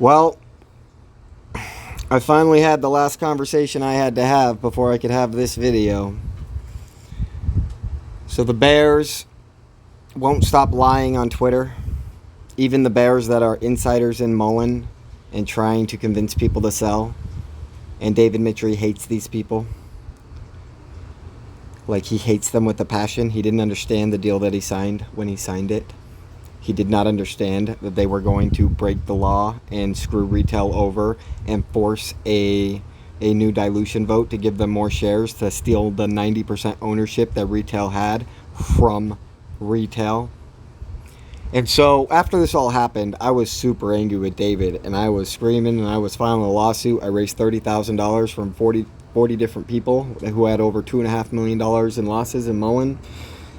Well, I finally had the last conversation I had to have before I could have this video. So the bears won't stop lying on Twitter. Even the bears that are insiders in MULN and trying to convince people to sell. And David Mitry hates these people. Like, he hates them with a passion. He didn't understand the deal that he signed when he signed it. He did not understand that they were going to break the law and screw retail over and force a new dilution vote to give them more shares, to steal the 90% ownership that retail had from retail. And so after this all happened, I was super angry with David, and I was screaming, and I was filing a lawsuit. I raised $30,000 from 40 different people who had over $2.5 million in losses in MULN.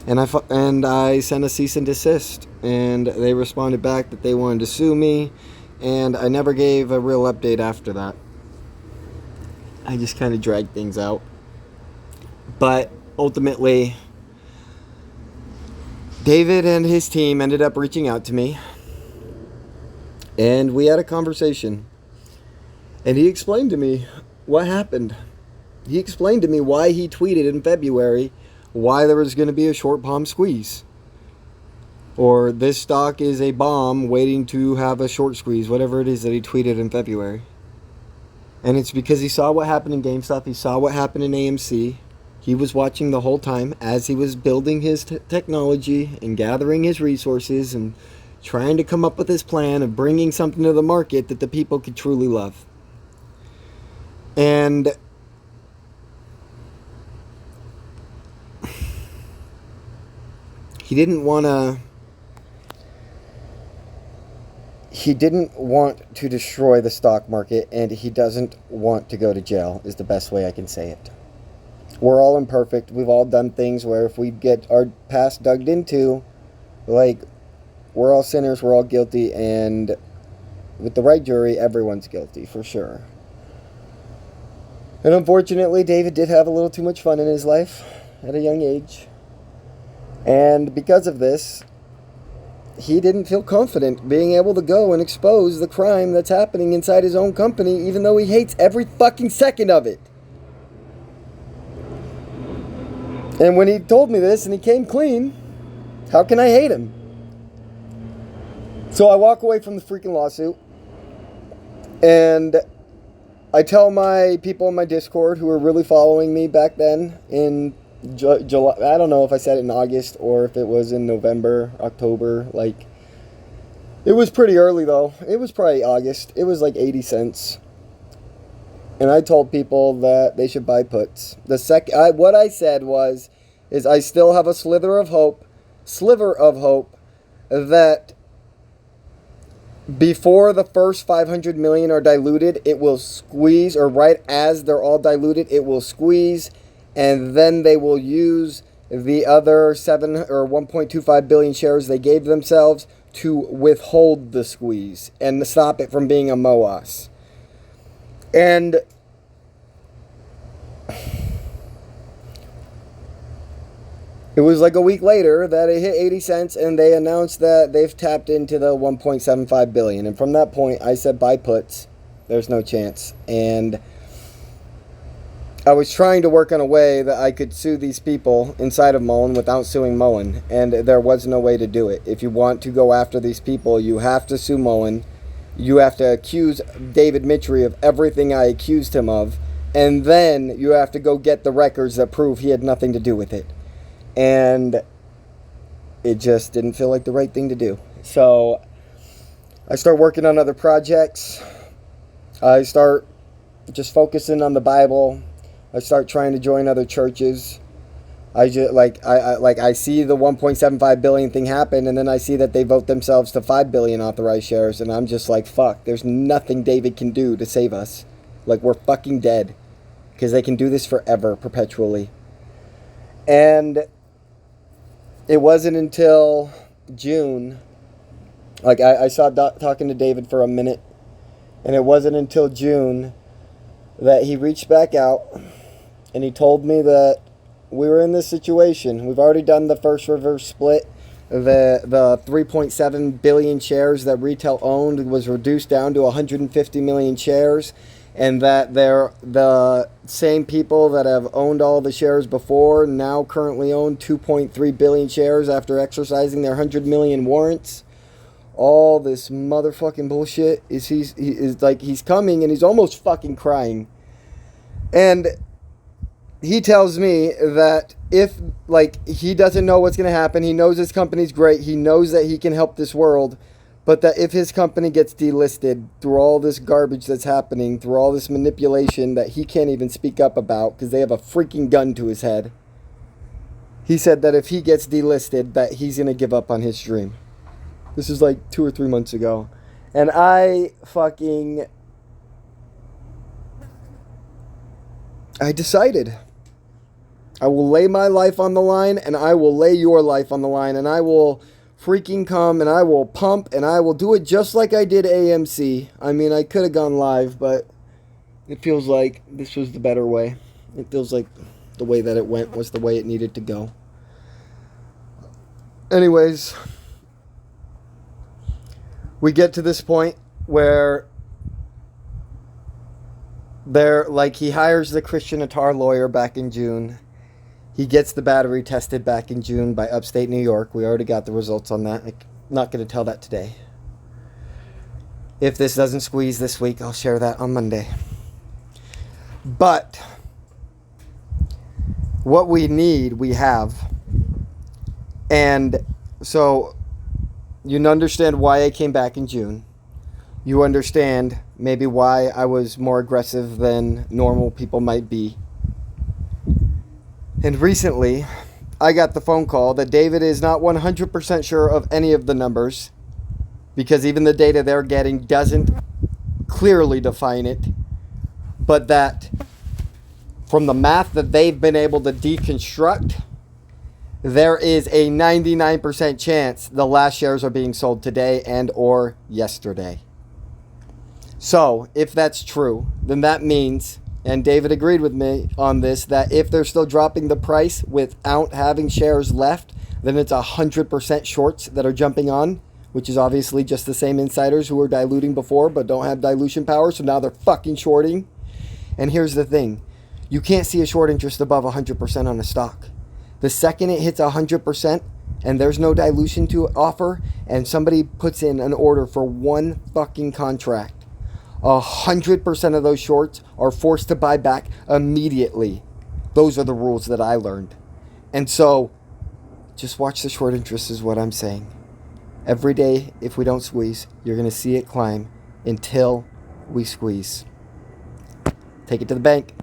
And I sent a cease and desist, and they responded back that they wanted to sue me, and I never gave a real update after that. I just kind of dragged things out. But ultimately, David and his team ended up reaching out to me, and we had a conversation, and he explained to me what happened. He explained to me why he tweeted in February why there was going to be a short bomb squeeze, or this stock is a bomb waiting to have a short squeeze, whatever it is that he tweeted in February. And it's because he saw what happened in GameStop. He saw what happened in AMC. He was watching the whole time as he was building his technology and gathering his resources and trying to come up with his plan of bringing something to the market that the people could truly love. And he didn't want to destroy the stock market, and he doesn't want to go to jail, is the best way I can say it. We're all imperfect. We've all done things where if we get our past dug into, like, we're all sinners, we're all guilty, and with the right jury, everyone's guilty, for sure. And unfortunately, David did have a little too much fun in his life at a young age. And because of this, he didn't feel confident being able to go and expose the crime that's happening inside his own company, even though he hates every fucking second of it. And when he told me this and he came clean, how can I hate him? So I walk away from the freaking lawsuit, and I tell my people in my Discord who were really following me back then in July. I don't know if I said it in August or if it was in November, October. Like, it was pretty early though. It was probably August. It was like 80 cents. And I told people that they should buy puts. What I said is I still have a sliver of hope that before the first 500 million are diluted, it will squeeze, or right as they're all diluted, it will squeeze, and then they will use the other 7 or 1.25 billion shares they gave themselves to withhold the squeeze and stop it from being a MOAS. And it was like a week later that it hit 80 cents, and they announced that they've tapped into the 1.75 billion. And from that point, I said, buy puts. There's no chance. And I was trying to work on a way that I could sue these people inside of MULN without suing MULN, and there was no way to do it. If you want to go after these people, you have to sue MULN. You have to accuse David Mitry of everything I accused him of, and then you have to go get the records that prove he had nothing to do with it. And it just didn't feel like the right thing to do. So I start working on other projects. I start just focusing on the Bible. I start trying to join other churches. I see the 1.75 billion thing happen, and then I see that they vote themselves to 5 billion authorized shares, and I'm just like, fuck, there's nothing David can do to save us. Like, we're fucking dead, because they can do this forever, perpetually. And it wasn't until June, like, I saw talking to David for a minute, and it wasn't until June that he reached back out, and he told me that we were in this situation. We've already done the first reverse split. The 3.7 billion shares that retail owned was reduced down to 150 million shares, and that they're the same people that have owned all the shares before now currently own 2.3 billion shares after exercising their 100 million warrants. All this motherfucking bullshit he's coming and he's almost fucking crying. And he tells me that if, like, he doesn't know what's going to happen, he knows his company's great, he knows that he can help this world, but that if his company gets delisted through all this garbage that's happening, through all this manipulation that he can't even speak up about because they have a freaking gun to his head, he said that if he gets delisted, that he's going to give up on his dream. This is like 2 or 3 months ago. And I decided I will lay my life on the line, and I will lay your life on the line, and I will freaking come, and I will pump, and I will do it just like I did AMC. I mean, I could have gone live, but it feels like this was the better way. It feels like the way that it went was the way it needed to go. Anyways, we get to this point where he hires the Christian Attar lawyer back in June. He gets the battery tested back in June by upstate New York. We already got the results on that. I'm not going to tell that today. If this doesn't squeeze this week, I'll share that on Monday. But what we need, we have. And so you understand why I came back in June. You understand maybe why I was more aggressive than normal people might be. And recently, I got the phone call that David is not 100% sure of any of the numbers, because even the data they're getting doesn't clearly define it, but that from the math that they've been able to deconstruct, there is a 99% chance the last shares are being sold today and or yesterday. So, if that's true, then that means, and David agreed with me on this, that if they're still dropping the price without having shares left, then it's 100% shorts that are jumping on, which is obviously just the same insiders who were diluting before but don't have dilution power, so now they're fucking shorting. And here's the thing. You can't see a short interest above 100% on a stock. The second it hits 100% and there's no dilution to offer, and somebody puts in an order for one fucking contract, 100% of those shorts are forced to buy back immediately. Those are the rules that I learned. And so, just watch the short interest is what I'm saying. Every day, if we don't squeeze, you're going to see it climb until we squeeze. Take it to the bank.